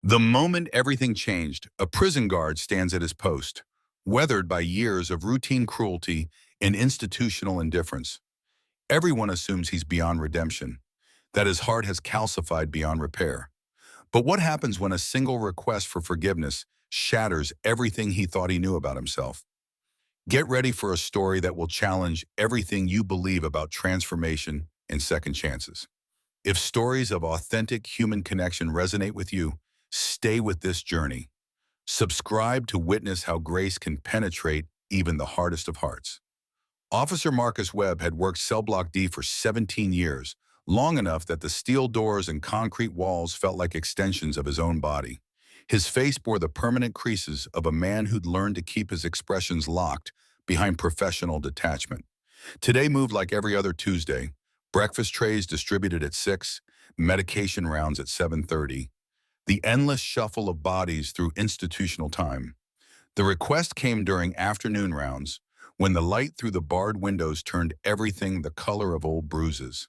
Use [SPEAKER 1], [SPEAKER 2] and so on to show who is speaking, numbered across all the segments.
[SPEAKER 1] The moment everything changed, a prison guard stands at his post, weathered by years of routine cruelty and institutional indifference. Everyone assumes he's beyond redemption, that his heart has calcified beyond repair. But what happens when a single request for forgiveness shatters everything he thought he knew about himself? Get ready for a story that will challenge everything you believe about transformation and second chances. If stories of authentic human connection resonate with you, stay with this journey. Subscribe to witness how grace can penetrate even the hardest of hearts. Officer Marcus Webb had worked Cell Block D for 17 years, long enough that the steel doors and concrete walls felt like extensions of his own body. His face bore the permanent creases of a man who'd learned to keep his expressions locked behind professional detachment. Today moved like every other Tuesday, breakfast trays distributed at 6, medication rounds at 7:30, the endless shuffle of bodies through institutional time. The request came during afternoon rounds, when the light through the barred windows turned everything the color of old bruises.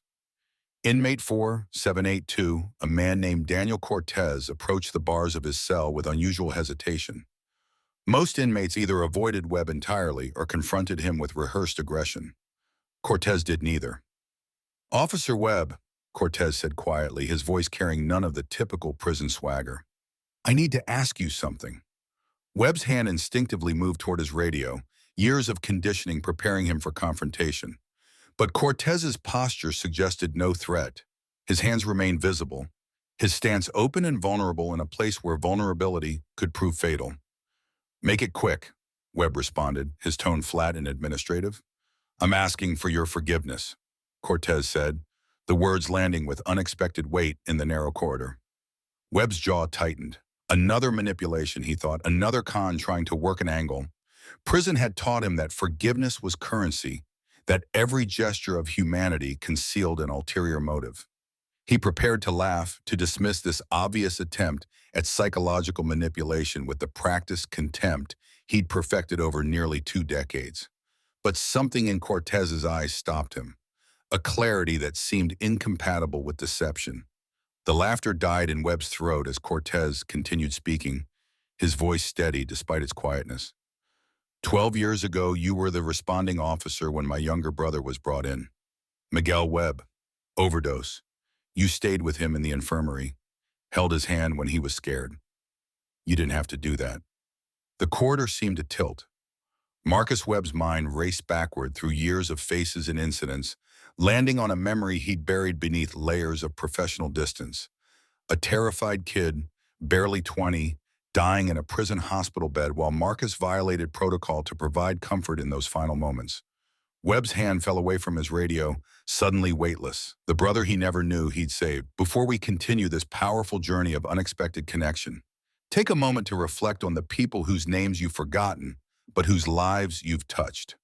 [SPEAKER 1] Inmate 4782, a man named Daniel Cortez, approached the bars of his cell with unusual hesitation. Most inmates either avoided Webb entirely or confronted him with rehearsed aggression. Cortez did neither. "Officer Webb," Cortez said quietly, his voice carrying none of the typical prison swagger. "I need to ask you something." Webb's hand instinctively moved toward his radio, years of conditioning preparing him for confrontation. But Cortez's posture suggested no threat. His hands remained visible, his stance open and vulnerable in a place where vulnerability could prove fatal. "Make it quick," Webb responded, his tone flat and administrative. "I'm asking for your forgiveness," Cortez said, the words landing with unexpected weight in the narrow corridor. Webb's jaw tightened. Another manipulation, he thought, another con trying to work an angle. Prison had taught him that forgiveness was currency, that every gesture of humanity concealed an ulterior motive. He prepared to laugh, to dismiss this obvious attempt at psychological manipulation with the practiced contempt he'd perfected over nearly 2 decades. But something in Cortez's eyes stopped him, a clarity that seemed incompatible with deception. The laughter died in Webb's throat as Cortez continued speaking, his voice steady despite its quietness. "12 years ago, you were the responding officer when my younger brother was brought in. Miguel Webb. Overdose. You stayed with him in the infirmary, held his hand when he was scared. You didn't have to do that." The corridor seemed to tilt. Marcus Webb's mind raced backward through years of faces and incidents, landing on a memory he'd buried beneath layers of professional distance. A terrified kid, barely 20, dying in a prison hospital bed while Marcus violated protocol to provide comfort in those final moments. Webb's hand fell away from his radio, suddenly weightless, the brother he never knew he'd saved. Before we continue this powerful journey of unexpected connection, take a moment to reflect on the people whose names you've forgotten, but whose lives you've touched.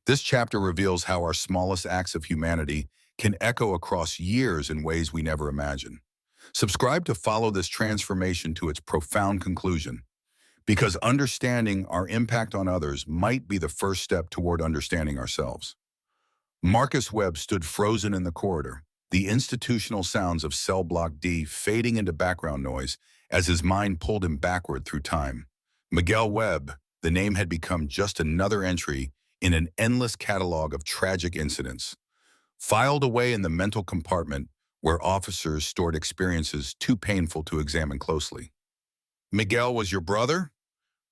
[SPEAKER 1] This chapter reveals how our smallest acts of humanity can echo across years in ways we never imagined. Subscribe to follow this transformation to its profound conclusion, because understanding our impact on others might be the first step toward understanding ourselves. Marcus Webb stood frozen in the corridor, the institutional sounds of Cell Block D fading into background noise as his mind pulled him backward through time. Miguel Webb, the name had become just another entry in an endless catalog of tragic incidents, filed away in the mental compartment where officers stored experiences too painful to examine closely. "Miguel was your brother?"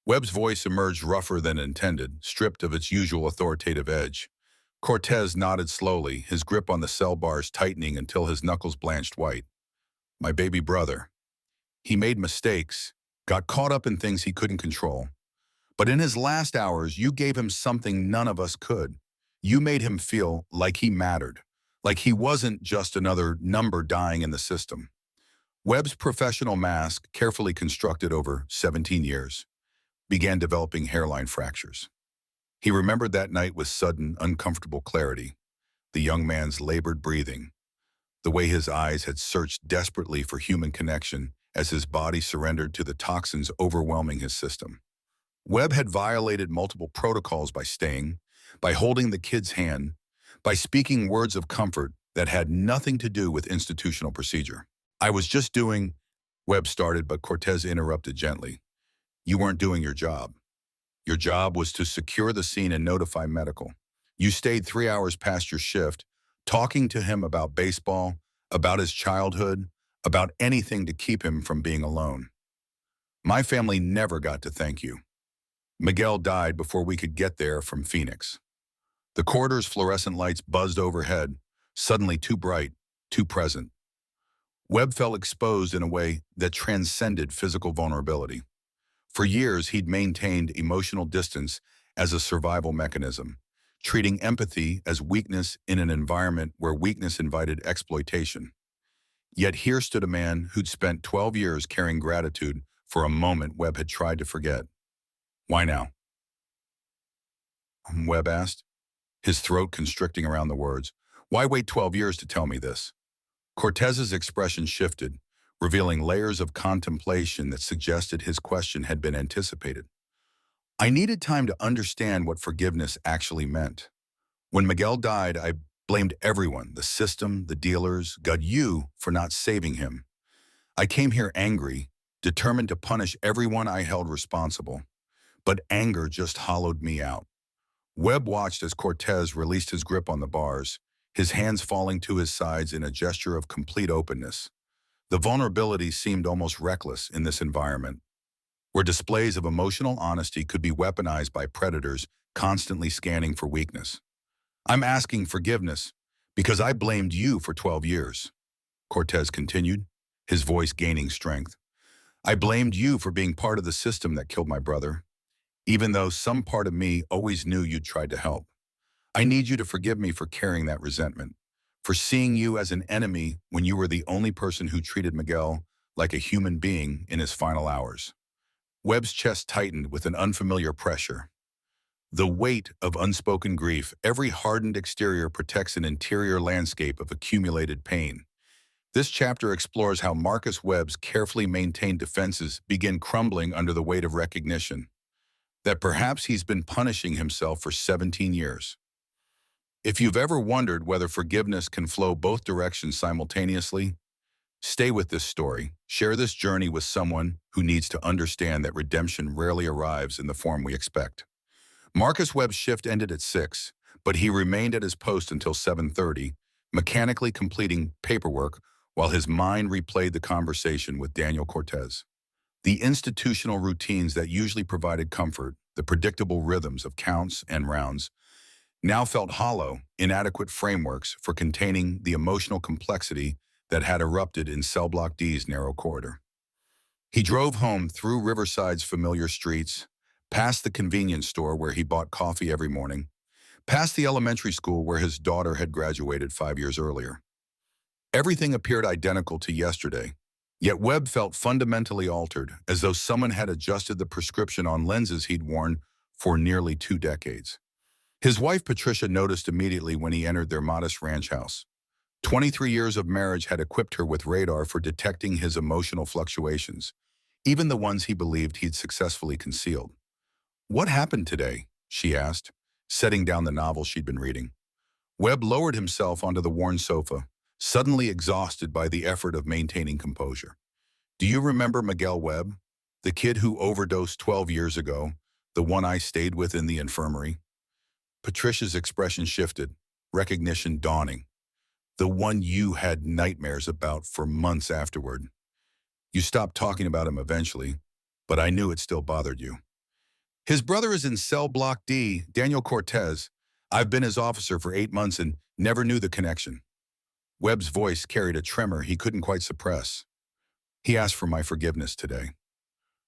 [SPEAKER 1] Webb's voice emerged rougher than intended, stripped of its usual authoritative edge. Cortez nodded slowly, his grip on the cell bars tightening until his knuckles blanched white. "My baby brother. He made mistakes, got caught up in things he couldn't control. But in his last hours, you gave him something none of us could. You made him feel like he mattered, like he wasn't just another number dying in the system." Webb's professional mask, carefully constructed over 17 years, began developing hairline fractures. He remembered that night with sudden, uncomfortable clarity, the young man's labored breathing, the way his eyes had searched desperately for human connection as his body surrendered to the toxins overwhelming his system. Webb had violated multiple protocols by staying, by holding the kid's hand, by speaking words of comfort that had nothing to do with institutional procedure. "I was just doing Webb started, but Cortez interrupted gently. You weren't doing your job. Your job was to secure the scene and notify medical. You stayed 3 hours past your shift, talking to him about baseball, about his childhood, about anything to keep him from being alone. My family never got to thank you. Miguel died before we could get there from Phoenix. The corridor's fluorescent lights buzzed overhead, suddenly too bright, too present. Webb felt exposed in a way that transcended physical vulnerability. For years, he'd maintained emotional distance as a survival mechanism, treating empathy as weakness in an environment where weakness invited exploitation. Yet here stood a man who'd spent 12 years carrying gratitude for a moment Webb had tried to forget. Why now? Webb asked, his throat constricting around the words. Why wait 12 years to tell me this? Cortez's expression shifted, revealing layers of contemplation that suggested his question had been anticipated. I needed time to understand what forgiveness actually meant. When Miguel died, I blamed everyone, the system, the dealers, God, you, for not saving him. I came here angry, determined to punish everyone I held responsible. But anger just hollowed me out. Webb watched as Cortez released his grip on the bars, his hands falling to his sides in a gesture of complete openness. The vulnerability seemed almost reckless in this environment, where displays of emotional honesty could be weaponized by predators constantly scanning for weakness. I'm asking forgiveness because I blamed you for 12 years, Cortez continued, his voice gaining strength. I blamed you for being part of the system that killed my brother, even though some part of me always knew you'd tried to help. I need you to forgive me for carrying that resentment, for seeing you as an enemy when you were the only person who treated Miguel like a human being in his final hours. Webb's chest tightened with an unfamiliar pressure. The weight of unspoken grief, every hardened exterior protects an interior landscape of accumulated pain. This chapter explores how Marcus Webb's carefully maintained defenses begin crumbling under the weight of recognition that perhaps he's been punishing himself for 17 years. If you've ever wondered whether forgiveness can flow both directions simultaneously, stay with this story. Share this journey with someone who needs to understand that redemption rarely arrives in the form we expect. Marcus Webb's shift ended at 6, but he remained at his post until 7:30, mechanically completing paperwork while his mind replayed the conversation with Daniel Cortez. The institutional routines that usually provided comfort, the predictable rhythms of counts and rounds, now felt hollow, inadequate frameworks for containing the emotional complexity that had erupted in Cell Block D's narrow corridor. He drove home through Riverside's familiar streets, past the convenience store where he bought coffee every morning, past the elementary school where his daughter had graduated 5 years earlier. Everything appeared identical to yesterday, yet Webb felt fundamentally altered, as though someone had adjusted the prescription on lenses he'd worn for nearly 2 decades. His wife Patricia noticed immediately when he entered their modest ranch house. 23 years of marriage had equipped her with radar for detecting his emotional fluctuations, even the ones he believed he'd successfully concealed. What happened today? She asked, setting down the novel she'd been reading. Webb lowered himself onto the worn sofa, suddenly exhausted by the effort of maintaining composure. Do you remember Miguel Webb, the kid who overdosed 12 years ago, the one I stayed with in the infirmary? Patricia's expression shifted, recognition dawning. The one you had nightmares about for months afterward. You stopped talking about him eventually, but I knew it still bothered you. His brother is in Cell Block D, Daniel Cortez. I've been his officer for 8 months and never knew the connection. Webb's voice carried a tremor he couldn't quite suppress. He asked for my forgiveness today.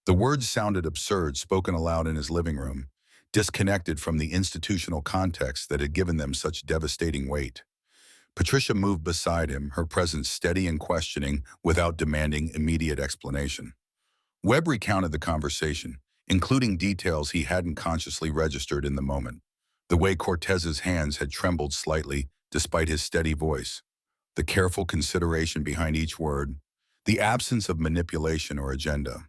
[SPEAKER 1] The words sounded absurd, spoken aloud in his living room, disconnected from the institutional context that had given them such devastating weight. Patricia moved beside him, her presence steady and questioning without demanding immediate explanation. Webb recounted the conversation, including details he hadn't consciously registered in the moment. The way Cortez's hands had trembled slightly despite his steady voice, the careful consideration behind each word, the absence of manipulation or agenda.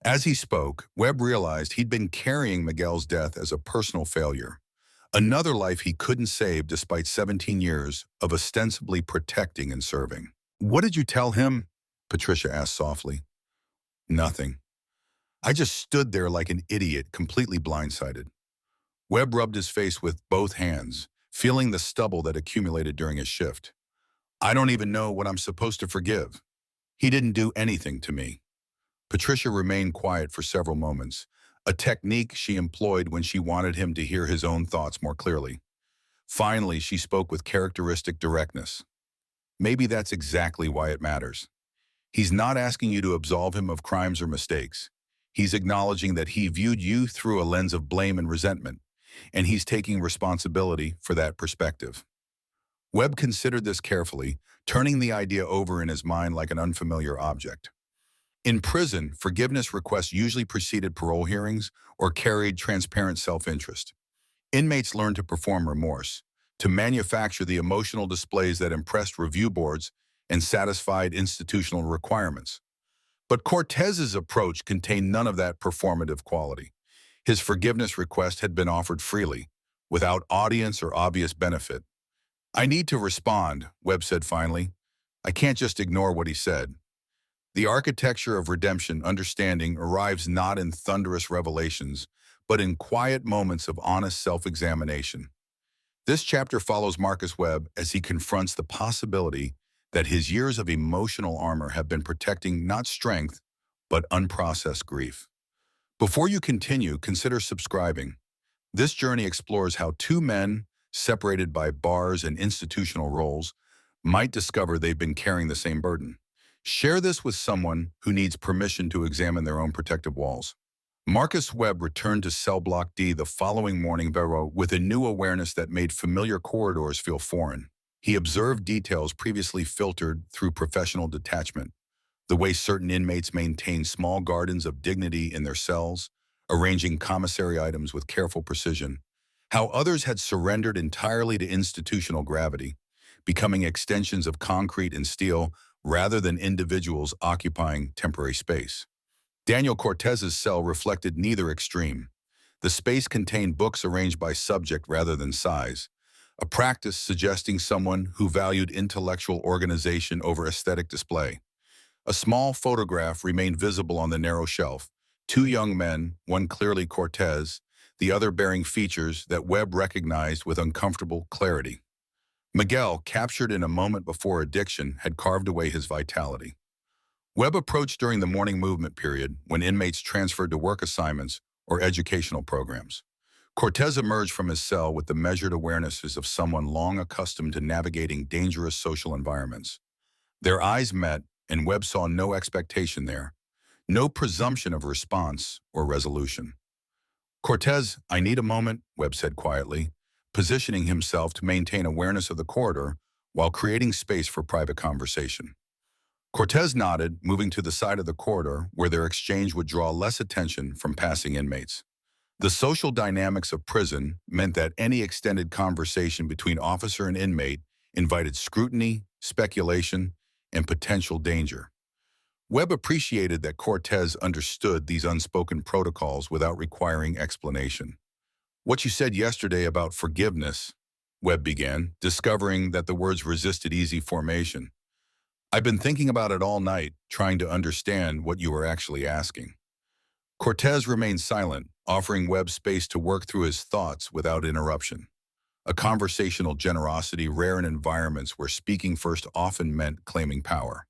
[SPEAKER 1] As he spoke, Webb realized he'd been carrying Miguel's death as a personal failure, another life he couldn't save despite 17 years of ostensibly protecting and serving. What did you tell him? Patricia asked softly. Nothing. I just stood there like an idiot, completely blindsided. Webb rubbed his face with both hands, feeling the stubble that accumulated during his shift. I don't even know what I'm supposed to forgive. He didn't do anything to me. Patricia remained quiet for several moments, a technique she employed when she wanted him to hear his own thoughts more clearly. Finally, she spoke with characteristic directness. Maybe that's exactly why it matters. He's not asking you to absolve him of crimes or mistakes. He's acknowledging that he viewed you through a lens of blame and resentment, and he's taking responsibility for that perspective. Webb considered this carefully, turning the idea over in his mind like an unfamiliar object. In prison, forgiveness requests usually preceded parole hearings or carried transparent self-interest. Inmates learn to perform remorse, to manufacture the emotional displays that impressed review boards and satisfied institutional requirements. But Cortez's approach contained none of that performative quality. His forgiveness request had been offered freely, without audience or obvious benefit. I need to respond, Webb said finally. I can't just ignore what he said. The architecture of redemption understanding arrives not in thunderous revelations, but in quiet moments of honest self-examination. This chapter follows Marcus Webb as he confronts the possibility that his years of emotional armor have been protecting not strength, but unprocessed grief. Before you continue, consider subscribing. This journey explores how two men, separated by bars and institutional roles, might discover they've been carrying the same burden. Share this with someone who needs permission to examine their own protective walls. Marcus Webb returned to Cell Block D the following morning with a new awareness that made familiar corridors feel foreign. He observed details previously filtered through professional detachment, the way certain inmates maintain small gardens of dignity in their cells, arranging commissary items with careful precision, how others had surrendered entirely to institutional gravity, becoming extensions of concrete and steel rather than individuals occupying temporary space. Daniel Cortez's cell reflected neither extreme. The space contained books arranged by subject rather than size, a practice suggesting someone who valued intellectual organization over aesthetic display. A small photograph remained visible on the narrow shelf. Two young men, one clearly Cortez, the other bearing features that Webb recognized with uncomfortable clarity. Miguel, captured in a moment before addiction, had carved away his vitality. Webb approached during the morning movement period when inmates transferred to work assignments or educational programs. Cortez emerged from his cell with the measured awarenesses of someone long accustomed to navigating dangerous social environments. Their eyes met, and Webb saw no expectation there, no presumption of response or resolution. Cortez, I need a moment, Webb said quietly, positioning himself to maintain awareness of the corridor while creating space for private conversation. Cortez nodded, moving to the side of the corridor where their exchange would draw less attention from passing inmates. The social dynamics of prison meant that any extended conversation between officer and inmate invited scrutiny, speculation, and potential danger. Webb appreciated that Cortez understood these unspoken protocols without requiring explanation. What you said yesterday about forgiveness, Webb began, discovering that the words resisted easy formation. I've been thinking about it all night, trying to understand what you were actually asking. Cortez remained silent, offering Webb space to work through his thoughts without interruption. A conversational generosity rare in environments where speaking first often meant claiming power.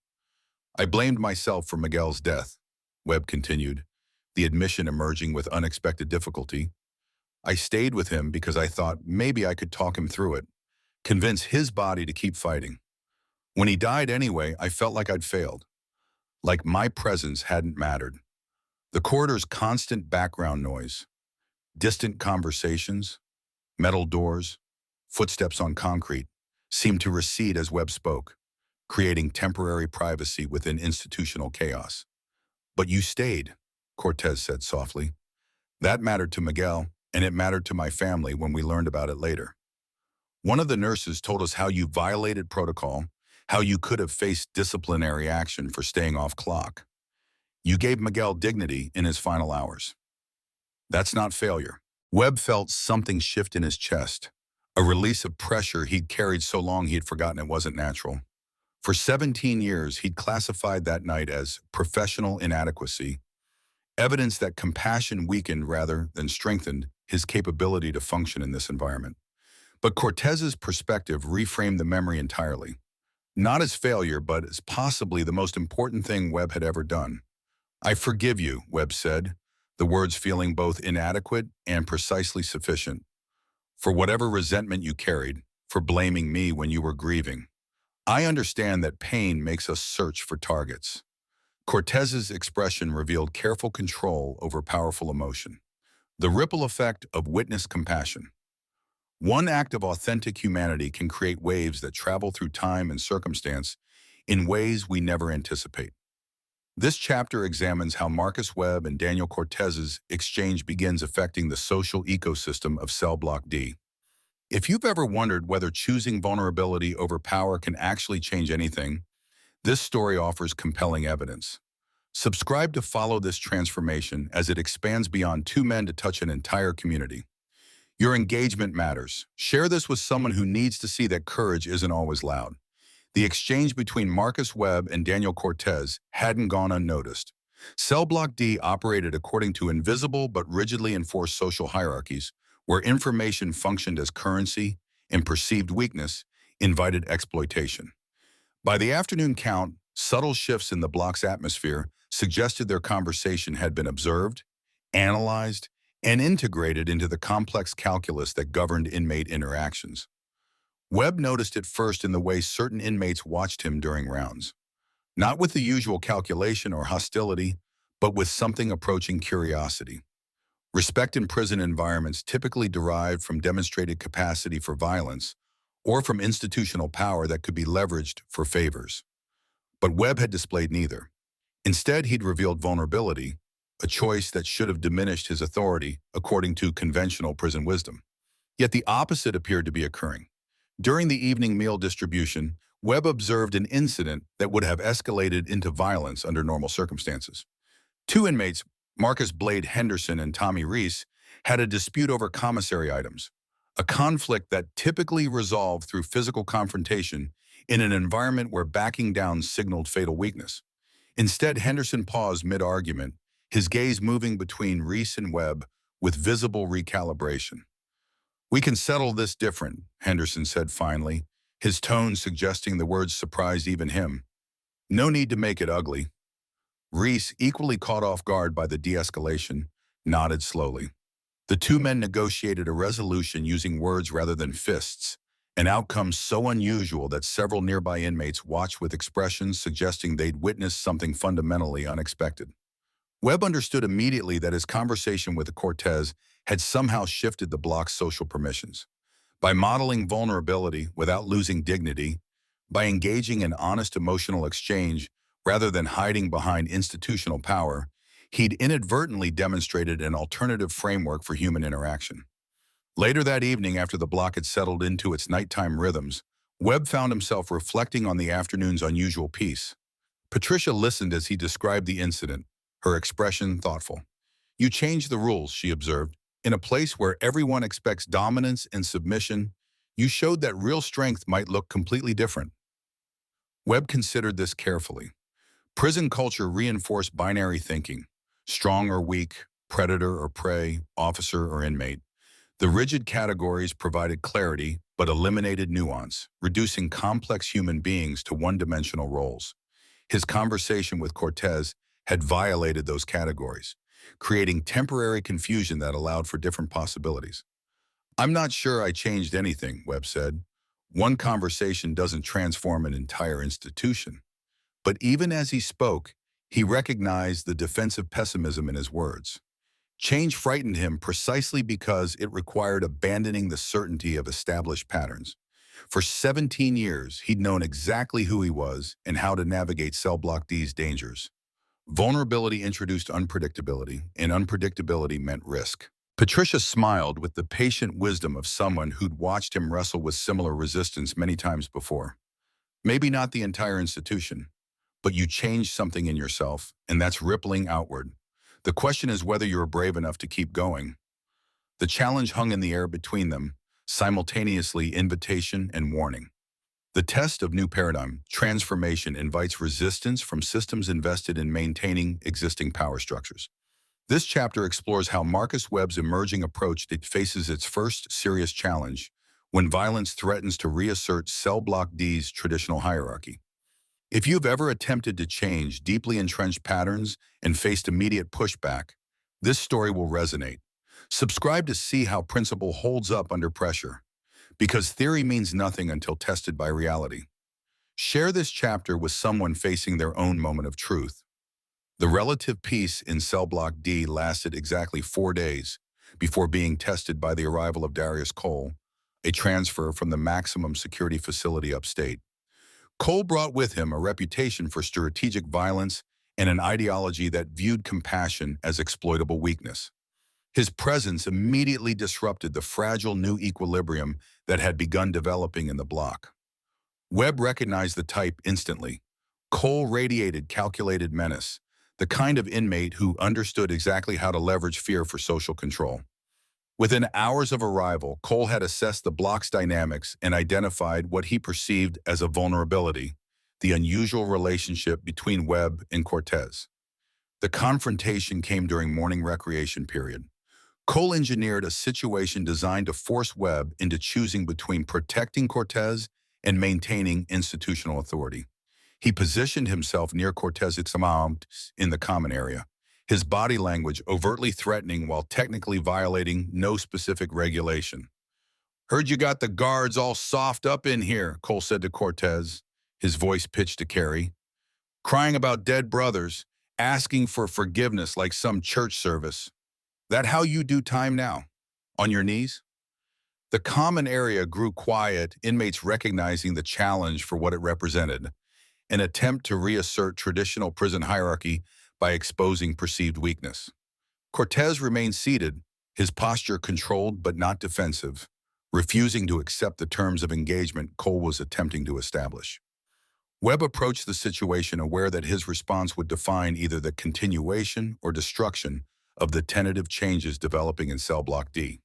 [SPEAKER 1] I blamed myself for Miguel's death, Webb continued, the admission emerging with unexpected difficulty. I stayed with him because I thought maybe I could talk him through it, convince his body to keep fighting. When he died anyway, I felt like I'd failed, like my presence hadn't mattered. The corridor's constant background noise, distant conversations, metal doors, footsteps on concrete, seemed to recede as Webb spoke, creating temporary privacy within institutional chaos. But you stayed, Cortez said softly. That mattered to Miguel, and it mattered to my family when we learned about it later. One of the nurses told us how you violated protocol, how you could have faced disciplinary action for staying off clock. You gave Miguel dignity in his final hours. That's not failure. Webb felt something shift in his chest, a release of pressure he'd carried so long he had forgotten it wasn't natural. For 17 years, he'd classified that night as professional inadequacy, evidence that compassion weakened rather than strengthened his capability to function in this environment. But Cortez's perspective reframed the memory entirely, not as failure, but as possibly the most important thing Webb had ever done. "I forgive you," Webb said, the words feeling both inadequate and precisely sufficient, "for whatever resentment you carried, for blaming me when you were grieving. I understand that pain makes us search for targets." Cortez's expression revealed careful control over powerful emotion, the ripple effect of witness compassion. One act of authentic humanity can create waves that travel through time and circumstance in ways we never anticipate. This chapter examines how Marcus Webb and Daniel Cortez's exchange begins affecting the social ecosystem of Cell Block D. If you've ever wondered whether choosing vulnerability over power can actually change anything, this story offers compelling evidence. Subscribe to follow this transformation as it expands beyond two men to touch an entire community. Your engagement matters. Share this with someone who needs to see that courage isn't always loud. The exchange between Marcus Webb and Daniel Cortez hadn't gone unnoticed. Cell Block D operated according to invisible but rigidly enforced social hierarchies, where information functioned as currency and perceived weakness invited exploitation. By the afternoon count, subtle shifts in the block's atmosphere suggested their conversation had been observed, analyzed, and integrated into the complex calculus that governed inmate interactions. Webb noticed it first in the way certain inmates watched him during rounds, not with the usual calculation or hostility, but with something approaching curiosity. Respect in prison environments typically derived from demonstrated capacity for violence or from institutional power that could be leveraged for favors. But Webb had displayed neither. Instead, he'd revealed vulnerability, a choice that should have diminished his authority according to conventional prison wisdom. Yet the opposite appeared to be occurring. During the evening meal distribution, Webb observed an incident that would have escalated into violence under normal circumstances. Two inmates, Marcus Blade Henderson and Tommy Reese, had a dispute over commissary items, a conflict that typically resolved through physical confrontation in an environment where backing down signaled fatal weakness. Instead, Henderson paused mid-argument, his gaze moving between Reese and Webb with visible recalibration. "We can settle this different," Henderson said finally, his tone suggesting the words surprised even him. "No need to make it ugly." Reese, equally caught off guard by the de-escalation, nodded slowly. The two men negotiated a resolution using words rather than fists, an outcome so unusual that several nearby inmates watched with expressions suggesting they'd witnessed something fundamentally unexpected. Webb understood immediately that his conversation with Cortez had somehow shifted the block's social permissions. By modeling vulnerability without losing dignity, by engaging in honest emotional exchange rather than hiding behind institutional power, he'd inadvertently demonstrated an alternative framework for human interaction. Later that evening, after the block had settled into its nighttime rhythms, Webb found himself reflecting on the afternoon's unusual peace. Patricia listened as he described the incident, her expression thoughtful. "You changed the rules," she observed. "In a place where everyone expects dominance and submission, you showed that real strength might look completely different." Webb considered this carefully. Prison culture reinforced binary thinking, strong or weak, predator or prey, officer or inmate. The rigid categories provided clarity but eliminated nuance, reducing complex human beings to one-dimensional roles. His conversation with Cortez had violated those categories, creating temporary confusion that allowed for different possibilities. "I'm not sure I changed anything," Webb said. "One conversation doesn't transform an entire institution." But even as he spoke, he recognized the defensive pessimism in his words. Change frightened him precisely because it required abandoning the certainty of established patterns. For 17 years, he'd known exactly who he was and how to navigate Cell Block D's dangers. Vulnerability introduced unpredictability, and unpredictability meant risk. Patricia smiled with the patient wisdom of someone who'd watched him wrestle with similar resistance many times before. "Maybe not the entire institution, but you changed something in yourself, and that's rippling outward. The question is whether you're brave enough to keep going." The challenge hung in the air between them, simultaneously invitation and warning. The test of new paradigm transformation invites resistance from systems invested in maintaining existing power structures. This chapter explores how Marcus Webb's emerging approach faces its first serious challenge when violence threatens to reassert Cell Block D's traditional hierarchy. If you've ever attempted to change deeply entrenched patterns and faced immediate pushback, this story will resonate. Subscribe to see how principle holds up under pressure, because theory means nothing until tested by reality. Share this chapter with someone facing their own moment of truth. The relative peace in Cell Block D lasted exactly 4 days before being tested by the arrival of Darius Cole, a transfer from the maximum security facility upstate. Cole brought with him a reputation for strategic violence and an ideology that viewed compassion as exploitable weakness. His presence immediately disrupted the fragile new equilibrium that had begun developing in the block. Webb recognized the type instantly. Cole radiated calculated menace, the kind of inmate who understood exactly how to leverage fear for social control. Within hours of arrival, Cole had assessed the block's dynamics and identified what he perceived as a vulnerability, the unusual relationship between Webb and Cortez. The confrontation came during morning recreation period. Cole engineered a situation designed to force Webb into choosing between protecting Cortez and maintaining institutional authority. He positioned himself near Cortez's mount in the common area, his body language overtly threatening while technically violating no specific regulation. "Heard you got the guards all soft up in here," Cole said to Cortez, his voice pitched to Carrie. "Crying about dead brothers, asking for forgiveness like some church service. That how you do time now? On your knees?" The common area grew quiet, inmates recognizing the challenge for what it represented, an attempt to reassert traditional prison hierarchy by exposing perceived weakness. Cortez remained seated, his posture controlled but not defensive, refusing to accept the terms of engagement Cole was attempting to establish. Webb approached the situation aware that his response would define either the continuation or destruction of the tentative changes developing in Cell Block D.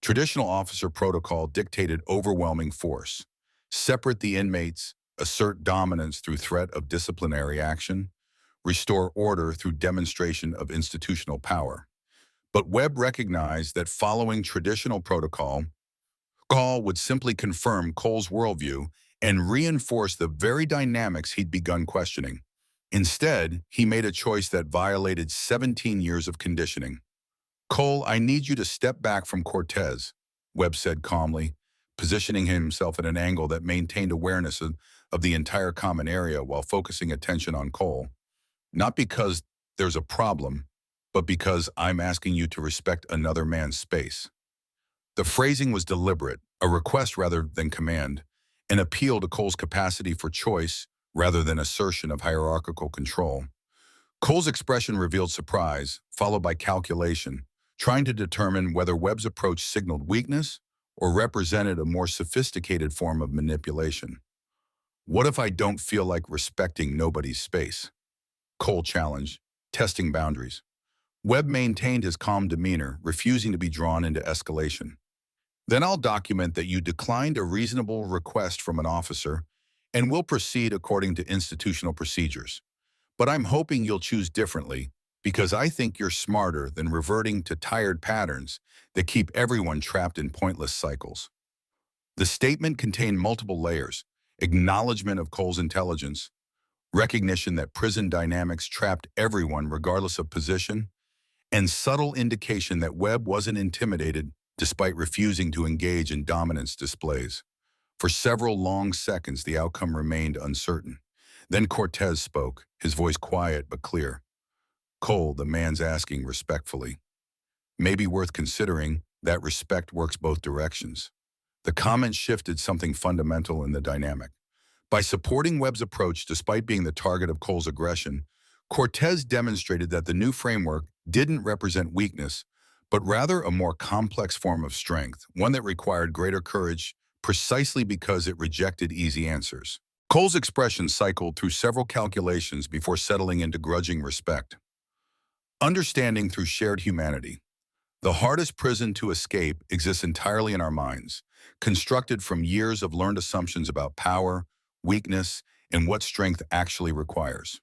[SPEAKER 1] Traditional officer protocol dictated overwhelming force: separate the inmates, assert dominance through threat of disciplinary action, restore order through demonstration of institutional power. But Webb recognized that following traditional protocol would simply confirm Cole's worldview and reinforce the very dynamics he'd begun questioning. Instead, he made a choice that violated 17 years of conditioning. "Cole, I need you to step back from Cortez," Webb said calmly, positioning himself at an angle that maintained awareness of the entire common area while focusing attention on Cole. "Not because there's a problem, but because I'm asking you to respect another man's space." The phrasing was deliberate, a request rather than command, an appeal to Cole's capacity for choice rather than assertion of hierarchical control. Cole's expression revealed surprise, followed by calculation, trying to determine whether Webb's approach signaled weakness or represented a more sophisticated form of manipulation. "What if I don't feel like respecting nobody's space?" Cole challenged, testing boundaries. Webb maintained his calm demeanor, refusing to be drawn into escalation. "Then I'll document that you declined a reasonable request from an officer, and we'll proceed according to institutional procedures. But I'm hoping you'll choose differently, because I think you're smarter than reverting to tired patterns that keep everyone trapped in pointless cycles." The statement contained multiple layers: acknowledgement of Cole's intelligence, recognition that prison dynamics trapped everyone regardless of position, and subtle indication that Webb wasn't intimidated despite refusing to engage in dominance displays. For several long seconds, the outcome remained uncertain. Then Cortez spoke, his voice quiet but clear. "Cole, the man's asking respectfully. Maybe worth considering that respect works both directions." The comment shifted something fundamental in the dynamic. By supporting Webb's approach despite being the target of Cole's aggression, Cortez demonstrated that the new framework didn't represent weakness, but rather a more complex form of strength, one that required greater courage precisely because it rejected easy answers. Cole's expression cycled through several calculations before settling into grudging respect. Understanding through shared humanity. The hardest prison to escape exists entirely in our minds, constructed from years of learned assumptions about power, weakness, and what strength actually requires.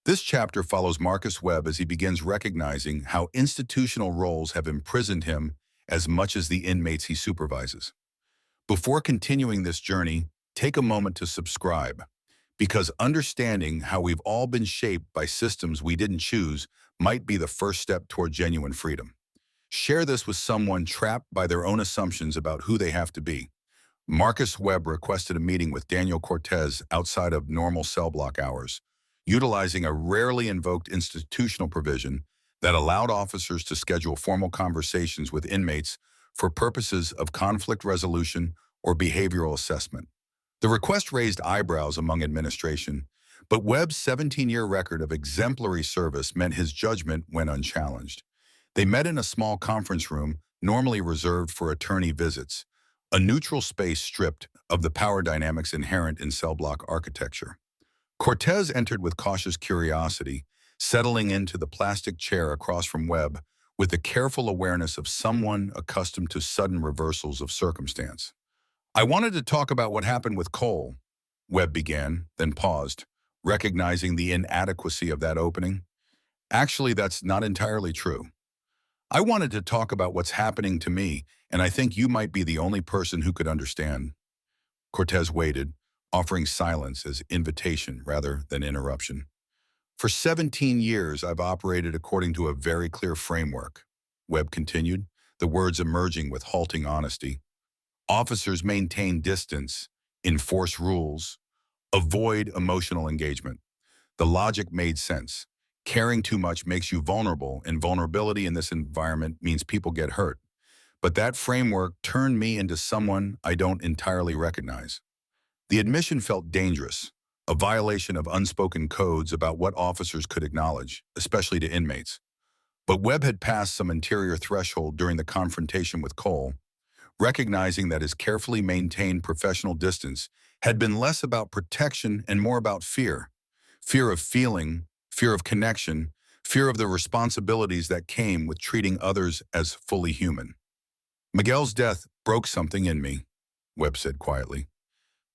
[SPEAKER 1] This chapter follows Marcus Webb as he begins recognizing how institutional roles have imprisoned him as much as the inmates he supervises. Before continuing this journey, take a moment to subscribe, because understanding how we've all been shaped by systems we didn't choose might be the first step toward genuine freedom. Share this with someone trapped by their own assumptions about who they have to be. Marcus Webb requested a meeting with Daniel Cortez outside of normal cell block hours, utilizing a rarely invoked institutional provision that allowed officers to schedule formal conversations with inmates for purposes of conflict resolution or behavioral assessment. The request raised eyebrows among administration, but Webb's 17-year record of exemplary service meant his judgment went unchallenged. They met in a small conference room normally reserved for attorney visits, a neutral space stripped of the power dynamics inherent in cell block architecture. Cortez entered with cautious curiosity, settling into the plastic chair across from Webb with the careful awareness of someone accustomed to sudden reversals of circumstance. "I wanted to talk about what happened with Cole," Webb began, then paused, recognizing the inadequacy of that opening. "Actually, that's not entirely true. I wanted to talk about what's happening to me, and I think you might be the only person who could understand." Cortez waited, offering silence as invitation rather than interruption. "For 17 years, I've operated according to a very clear framework," Webb continued, the words emerging with halting honesty. "Officers maintain distance, enforce rules, avoid emotional engagement. The logic made sense. Caring too much makes you vulnerable, and vulnerability in this environment means people get hurt. But that framework turned me into someone I don't entirely recognize." The admission felt dangerous, a violation of unspoken codes about what officers could acknowledge, especially to inmates. But Webb had passed some interior threshold during the confrontation with Cole, recognizing that his carefully maintained professional distance had been less about protection and more about fear. Fear of feeling, fear of connection, fear of the responsibilities that came with treating others as fully human. "Miguel's death broke something in me," Webb said quietly.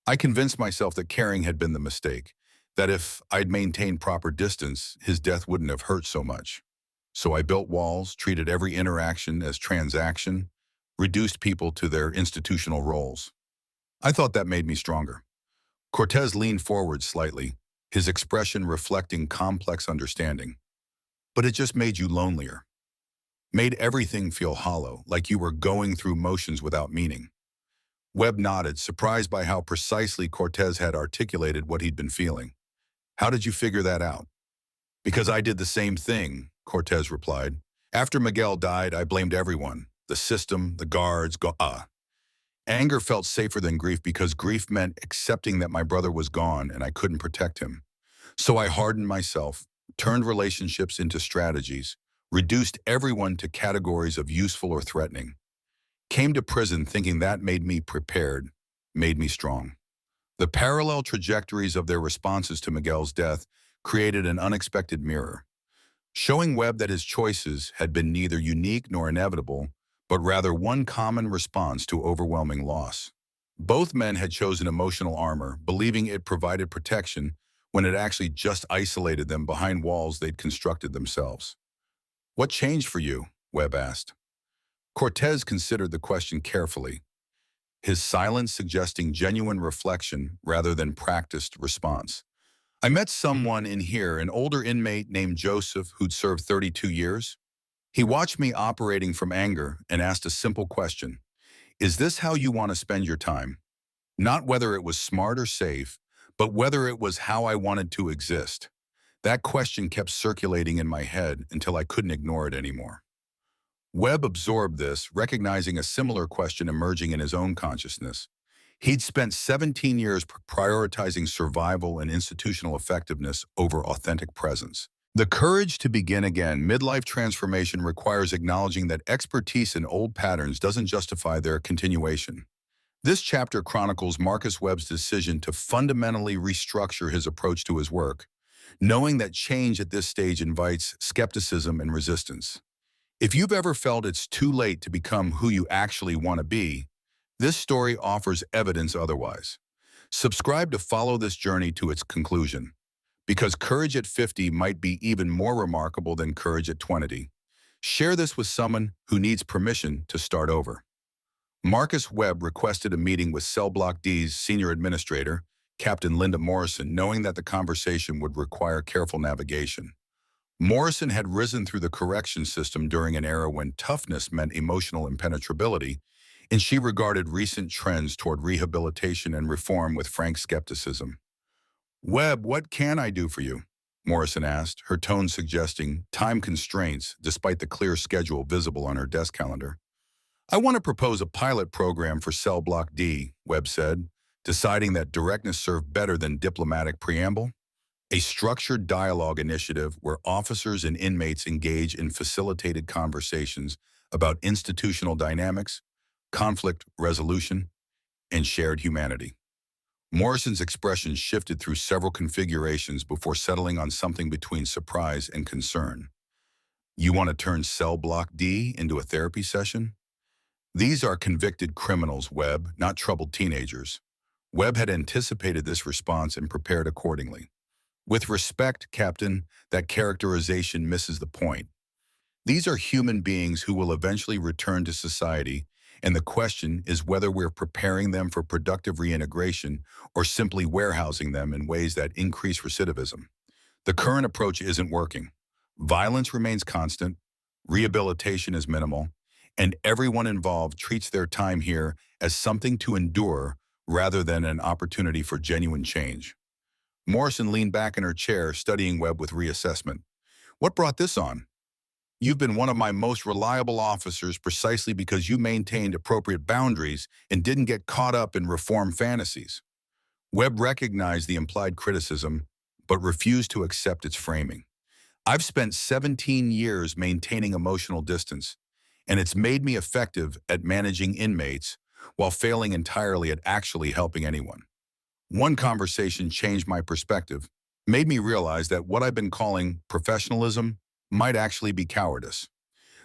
[SPEAKER 1] "I convinced myself that caring had been the mistake, that if I'd maintained proper distance, his death wouldn't have hurt so much. So I built walls, treated every interaction as transaction, reduced people to their institutional roles. I thought that made me stronger." Cortez leaned forward slightly, his expression reflecting complex understanding. "But it just made you lonelier. Made everything feel hollow, like you were going through motions without meaning." Webb nodded, surprised by how precisely Cortez had articulated what he'd been feeling. "How did you figure that out?" "Because I did the same thing," Cortez replied. "After Miguel died, I blamed everyone. The system, the guards, Anger felt safer than grief because grief meant accepting that my brother was gone and I couldn't protect him. So I hardened myself, turned relationships into strategies, reduced everyone to categories of useful or threatening. Came to prison thinking that made me prepared, made me strong." The parallel trajectories of their responses to Miguel's death created an unexpected mirror, showing Webb that his choices had been neither unique nor inevitable, but rather one common response to overwhelming loss. Both men had chosen emotional armor, believing it provided protection when it actually just isolated them behind walls they'd constructed themselves. "What changed for you?" Webb asked. Cortez considered the question carefully, his silence suggesting genuine reflection rather than practiced response. "I met someone in here, an older inmate named Joseph who'd served 32 years. He watched me operating from anger and asked a simple question. Is this how you want to spend your time? Not whether it was smart or safe, but whether it was how I wanted to exist. That question kept circulating in my head until I couldn't ignore it anymore." Webb absorbed this, recognizing a similar question emerging in his own consciousness. He'd spent 17 years prioritizing survival and institutional effectiveness over authentic presence. The courage to begin again. Midlife transformation requires acknowledging that expertise in old patterns doesn't justify their continuation. This chapter chronicles Marcus Webb's decision to fundamentally restructure his approach to his work, knowing that change at this stage invites skepticism and resistance. If you've ever felt it's too late to become who you actually want to be, this story offers evidence otherwise. Subscribe to follow this journey to its conclusion, because courage at 50 might be even more remarkable than courage at 20. Share this with someone who needs permission to start over. Marcus Webb requested a meeting with Cell Block D's senior administrator, Captain Linda Morrison, knowing that the conversation would require careful navigation. Morrison had risen through the correction system during an era when toughness meant emotional impenetrability, and she regarded recent trends toward rehabilitation and reform with frank skepticism. "Webb, what can I do for you?" Morrison asked, her tone suggesting time constraints despite the clear schedule visible on her desk calendar. "I want to propose a pilot program for Cell Block D," Webb said, deciding that directness served better than diplomatic preamble. "A structured dialogue initiative where officers and inmates engage in facilitated conversations about institutional dynamics, conflict resolution, and shared humanity." Morrison's expression shifted through several configurations before settling on something between surprise and concern. "You want to turn Cell Block D into a therapy session?" "These are convicted criminals, Webb, not troubled teenagers." Webb had anticipated this response and prepared accordingly. "With respect, Captain, that characterization misses the point. These are human beings who will eventually return to society, and the question is whether we're preparing them for productive reintegration or simply warehousing them in ways that increase recidivism. The current approach isn't working. Violence remains constant, rehabilitation is minimal, and everyone involved treats their time here as something to endure rather than an opportunity for genuine change." Morrison leaned back in her chair, studying Webb with reassessment. "What brought this on?" "You've been one of my most reliable officers precisely because you maintained appropriate boundaries and didn't get caught up in reform fantasies." Webb recognized the implied criticism, but refused to accept its framing. "I've spent 17 years maintaining emotional distance, and it's made me effective at managing inmates while failing entirely at actually helping anyone. One conversation changed my perspective, made me realize that what I've been calling professionalism might actually be cowardice."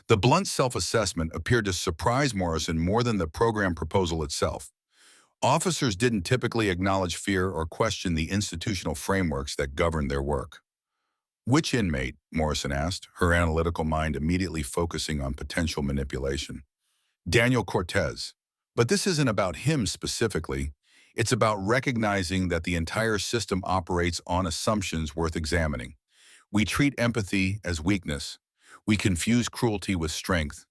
[SPEAKER 1] The blunt self-assessment appeared to surprise Morrison more than the program proposal itself. Officers didn't typically acknowledge fear or question the institutional frameworks that govern their work. "Which inmate?" Morrison asked, her analytical mind immediately focusing on potential manipulation. "Daniel Cortez. But this isn't about him specifically. It's about recognizing that the entire system operates on assumptions worth examining. We treat empathy as weakness, we confuse cruelty with strength,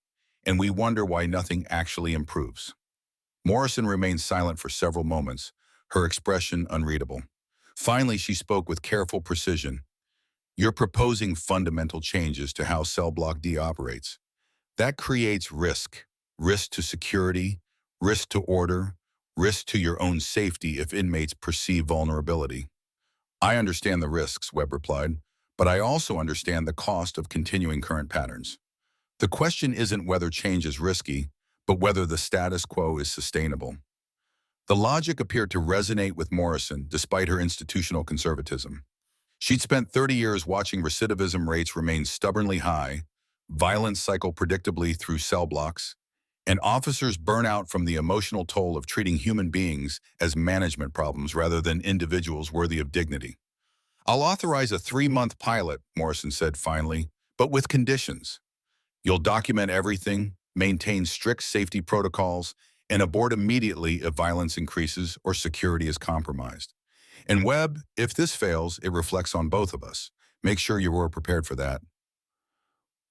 [SPEAKER 1] and we wonder why nothing actually improves." Morrison remained silent for several moments, her expression unreadable. Finally, she spoke with careful precision. "You're proposing fundamental changes to how Cell Block D operates. That creates risk. Risk to security, risk to order, risk to your own safety if inmates perceive vulnerability." "I understand the risks," Webb replied, "but I also understand the cost of continuing current patterns. The question isn't whether change is risky, but whether the status quo is sustainable." The logic appeared to resonate with Morrison despite her institutional conservatism. She'd spent 30 years watching recidivism rates remain stubbornly high, violence cycle predictably through cell blocks, and officers burn out from the emotional toll of treating human beings as management problems rather than individuals worthy of dignity. "I'll authorize a 3-month pilot," Morrison said finally, "but with conditions. You'll document everything, maintain strict safety protocols, and abort immediately if violence increases or security is compromised. And Webb, if this fails, it reflects on both of us. Make sure you were prepared for that."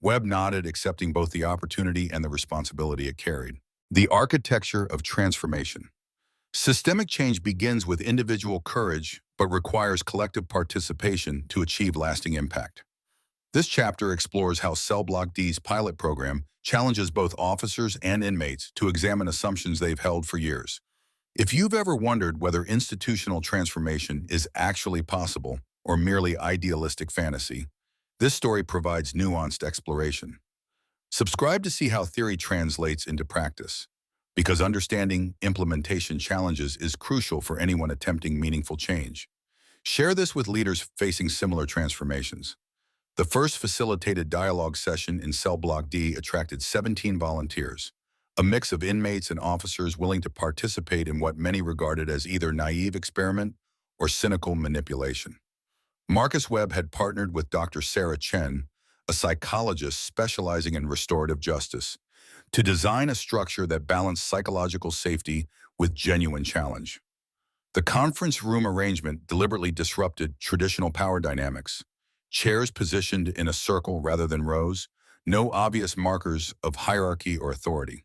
[SPEAKER 1] Webb nodded, accepting both the opportunity and the responsibility it carried. The architecture of transformation. Systemic change begins with individual courage, but requires collective participation to achieve lasting impact. This chapter explores how Cell Block D's pilot program challenges both officers and inmates to examine assumptions they've held for years. If you've ever wondered whether institutional transformation is actually possible or merely idealistic fantasy, this story provides nuanced exploration. Subscribe to see how theory translates into practice, because understanding implementation challenges is crucial for anyone attempting meaningful change. Share this with leaders facing similar transformations. The first facilitated dialogue session in Cell Block D attracted 17 volunteers, a mix of inmates and officers willing to participate in what many regarded as either naive experiment or cynical manipulation. Marcus Webb had partnered with Dr. Sarah Chen, a psychologist specializing in restorative justice, to design a structure that balanced psychological safety with genuine challenge. The conference room arrangement deliberately disrupted traditional power dynamics. Chairs positioned in a circle rather than rows, no obvious markers of hierarchy or authority.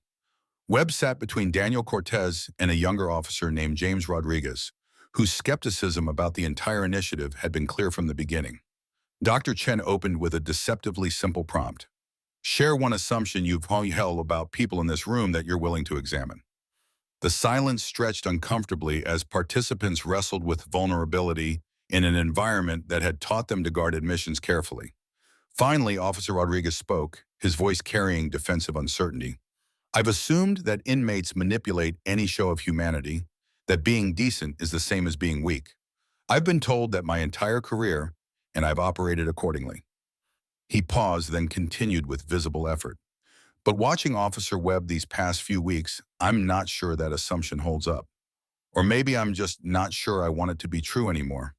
[SPEAKER 1] Webb sat between Daniel Cortez and a younger officer named James Rodriguez, whose skepticism about the entire initiative had been clear from the beginning. Dr. Chen opened with a deceptively simple prompt. Share one assumption you've held about people in this room that you're willing to examine. The silence stretched uncomfortably as participants wrestled with vulnerability in an environment that had taught them to guard admissions carefully. Finally, Officer Rodriguez spoke, his voice carrying defensive uncertainty. I've assumed that inmates manipulate any show of humanity, that being decent is the same as being weak. I've been told that my entire career, and I've operated accordingly. He paused, then continued with visible effort. But watching Officer Webb these past few weeks, I'm not sure that assumption holds up. Or maybe I'm just not sure I want it to be true anymore.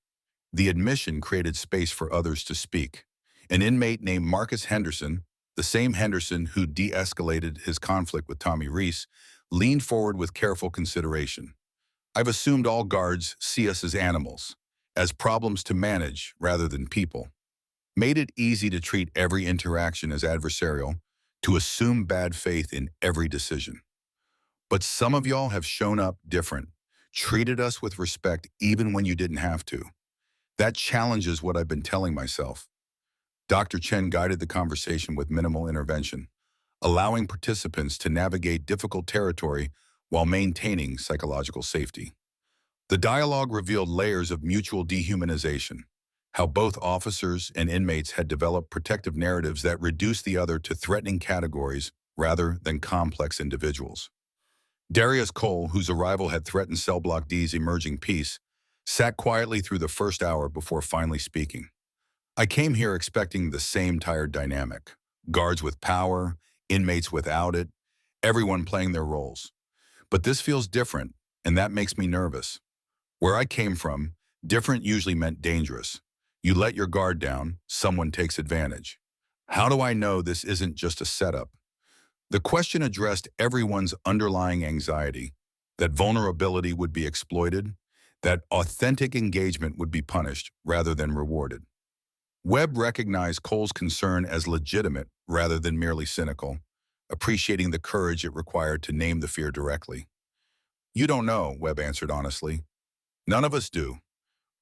[SPEAKER 1] The admission created space for others to speak. An inmate named Marcus Henderson, the same Henderson who de-escalated his conflict with Tommy Reese, leaned forward with careful consideration. I've assumed all guards see us as animals, as problems to manage rather than people. Made it easy to treat every interaction as adversarial, to assume bad faith in every decision. But some of y'all have shown up different, treated us with respect even when you didn't have to. That challenges what I've been telling myself. Dr. Chen guided the conversation with minimal intervention, allowing participants to navigate difficult territory while maintaining psychological safety. The dialogue revealed layers of mutual dehumanization, how both officers and inmates had developed protective narratives that reduced the other to threatening categories rather than complex individuals. Darius Cole, whose arrival had threatened Cell Block D's emerging peace, sat quietly through the first hour before finally speaking. I came here expecting the same tired dynamic. Guards with power, inmates without it, everyone playing their roles. But this feels different, and that makes me nervous. Where I came from, different usually meant dangerous. You let your guard down, someone takes advantage. How do I know this isn't just a setup? The question addressed everyone's underlying anxiety, that vulnerability would be exploited, that authentic engagement would be punished rather than rewarded. Webb recognized Cole's concern as legitimate rather than merely cynical, appreciating the courage it required to name the fear directly. You don't know, Webb answered honestly. None of us do.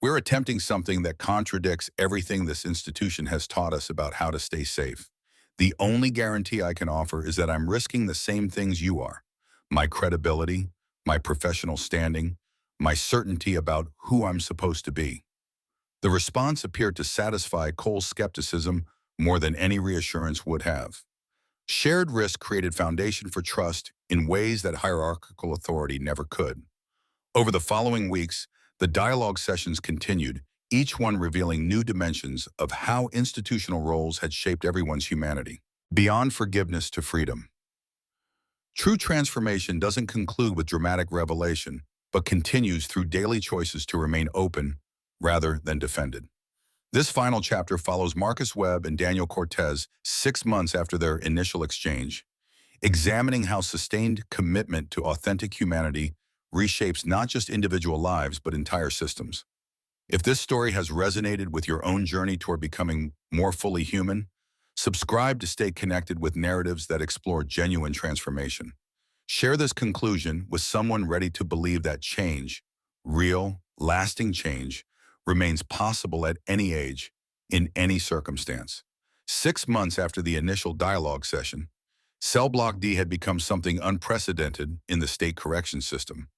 [SPEAKER 1] We're attempting something that contradicts everything this institution has taught us about how to stay safe. The only guarantee I can offer is that I'm risking the same things you are. My credibility, my professional standing, my certainty about who I'm supposed to be. The response appeared to satisfy Cole's skepticism more than any reassurance would have. Shared risk created foundation for trust in ways that hierarchical authority never could. Over the following weeks, the dialogue sessions continued, each one revealing new dimensions of how institutional roles had shaped everyone's humanity, beyond forgiveness to freedom. True transformation doesn't conclude with dramatic revelation, but continues through daily choices to remain open rather than defended. This final chapter follows Marcus Webb and Daniel Cortez 6 months after their initial exchange, examining how sustained commitment to authentic humanity reshapes not just individual lives, but entire systems. If this story has resonated with your own journey toward becoming more fully human, subscribe to stay connected with narratives that explore genuine transformation. Share this conclusion with someone ready to believe that change, real, lasting change, remains possible at any age, in any circumstance. 6 months after the initial dialogue session, Cell Block D had become something unprecedented in the state correction system,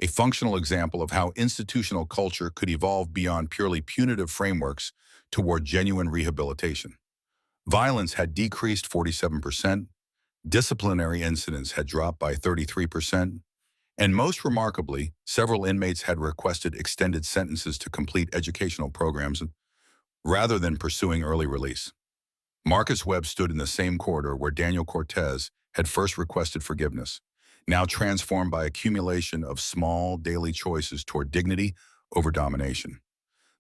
[SPEAKER 1] a functional example of how institutional culture could evolve beyond purely punitive frameworks toward genuine rehabilitation. Violence had decreased 47%, disciplinary incidents had dropped by 33%, and most remarkably, several inmates had requested extended sentences to complete educational programs, rather than pursuing early release. Marcus Webb stood in the same corridor where Daniel Cortez had first requested forgiveness, now transformed by accumulation of small daily choices toward dignity over domination.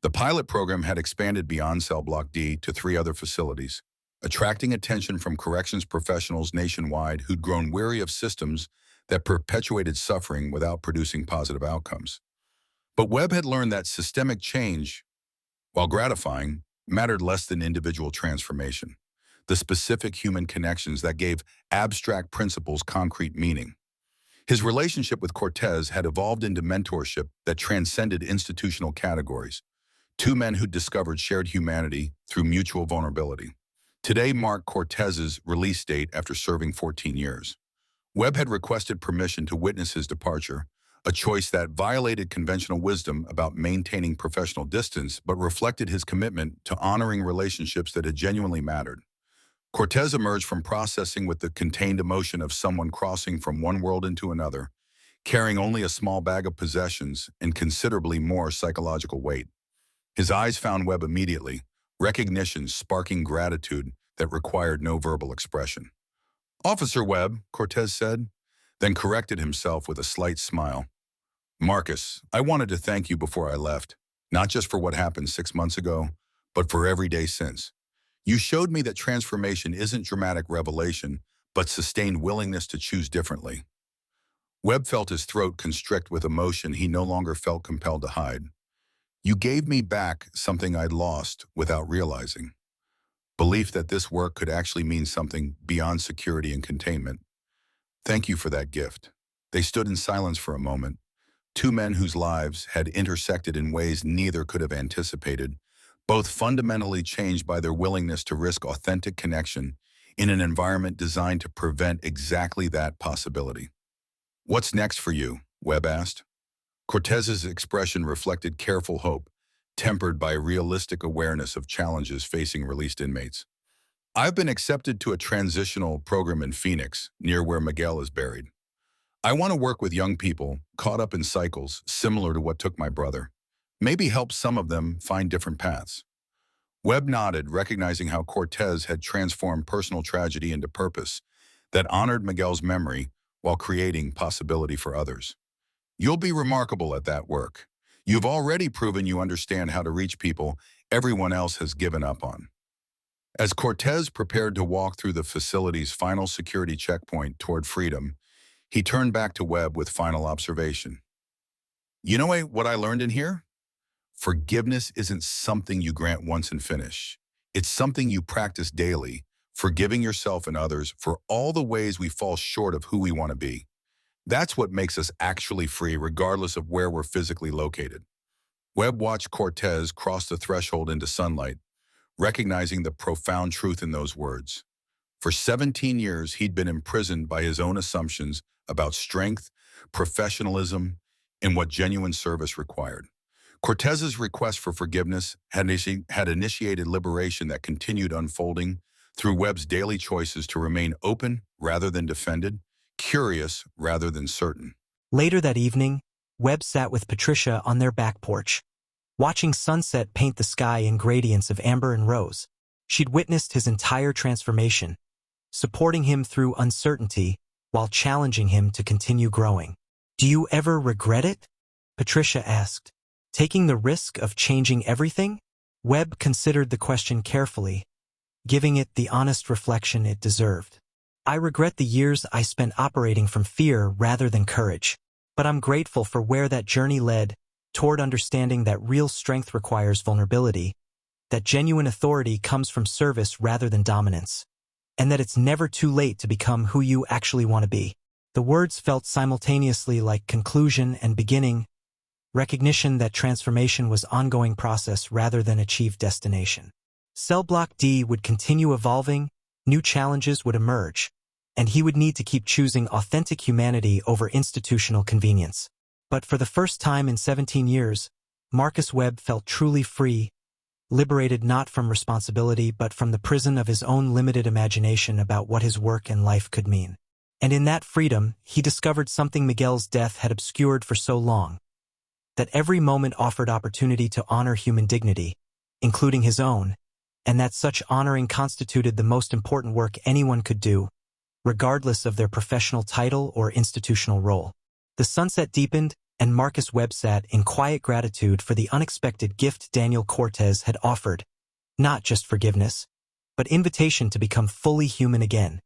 [SPEAKER 1] The pilot program had expanded beyond Cell Block D to 3 other facilities, attracting attention from corrections professionals nationwide who'd grown weary of systems that perpetuated suffering without producing positive outcomes. But Webb had learned that systemic change, while gratifying, mattered less than individual transformation, the specific human connections that gave abstract principles concrete meaning. His relationship with Cortez had evolved into mentorship that transcended institutional categories, 2 men who discovered shared humanity through mutual vulnerability. Today marked Cortez's release date after serving 14 years. Webb had requested permission to witness his departure, a choice that violated conventional wisdom about maintaining professional distance but reflected his commitment to honoring relationships that had genuinely mattered. Cortez emerged from processing with the contained emotion of someone crossing from one world into another, carrying only a small bag of possessions and considerably more psychological weight. His eyes found Webb immediately, recognition sparking gratitude that required no verbal expression. "Officer Webb," Cortez said, then corrected himself with a slight smile. "Marcus, I wanted to thank you before I left, not just for what happened 6 months ago, but for every day since. You showed me that transformation isn't dramatic revelation, but sustained willingness to choose differently." Webb felt his throat constrict with emotion he no longer felt compelled to hide. "You gave me back something I'd lost without realizing. Belief that this work could actually mean something beyond security and containment. Thank you for that gift." They stood in silence for a moment, 2 men whose lives had intersected in ways neither could have anticipated, both fundamentally changed by their willingness to risk authentic connection in an environment designed to prevent exactly that possibility. "What's next for you?" Webb asked. Cortez's expression reflected careful hope, tempered by realistic awareness of challenges facing released inmates. "I've been accepted to a transitional program in Phoenix, near where Miguel is buried. I want to work with young people caught up in cycles similar to what took my brother. Maybe help some of them find different paths." Webb nodded, recognizing how Cortez had transformed personal tragedy into purpose that honored Miguel's memory while creating possibility for others. "You'll be remarkable at that work. You've already proven you understand how to reach people everyone else has given up on." As Cortez prepared to walk through the facility's final security checkpoint toward freedom, he turned back to Webb with final observation. "You know what I learned in here? Forgiveness isn't something you grant once and finish. It's something you practice daily, forgiving yourself and others for all the ways we fall short of who we want to be. That's what makes us actually free, regardless of where we're physically located." Webb watched Cortez cross the threshold into sunlight, recognizing the profound truth in those words. For 17 years, he'd been imprisoned by his own assumptions about strength, professionalism, and what genuine service required. Cortez's request for forgiveness had initiated liberation that continued unfolding through Webb's daily choices to remain open rather than defended, curious rather than certain.
[SPEAKER 2] Later that evening, Webb sat with Patricia on their back porch, watching sunset paint the sky in gradients of amber and rose. She'd witnessed his entire transformation, supporting him through uncertainty while challenging him to continue growing. "Do you ever regret it?" Patricia asked. "Taking the risk of changing everything?" Webb considered the question carefully, giving it the honest reflection it deserved. "I regret the years I spent operating from fear rather than courage. But I'm grateful for where that journey led, toward understanding that real strength requires vulnerability, that genuine authority comes from service rather than dominance, and that it's never too late to become who you actually want to be." The words felt simultaneously like conclusion and beginning, recognition that transformation was ongoing process rather than achieved destination. Cell Block D would continue evolving, new challenges would emerge, and he would need to keep choosing authentic humanity over institutional convenience. But for the first time in 17 years, Marcus Webb felt truly free, liberated not from responsibility but from the prison of his own limited imagination about what his work and life could mean. And in that freedom, he discovered something Miguel's death had obscured for so long, that every moment offered opportunity to honor human dignity, including his own, and that such honoring constituted the most important work anyone could do, regardless of their professional title or institutional role. The sunset deepened, and Marcus Webb sat in quiet gratitude for the unexpected gift Daniel Cortez had offered, not just forgiveness, but invitation to become fully human again.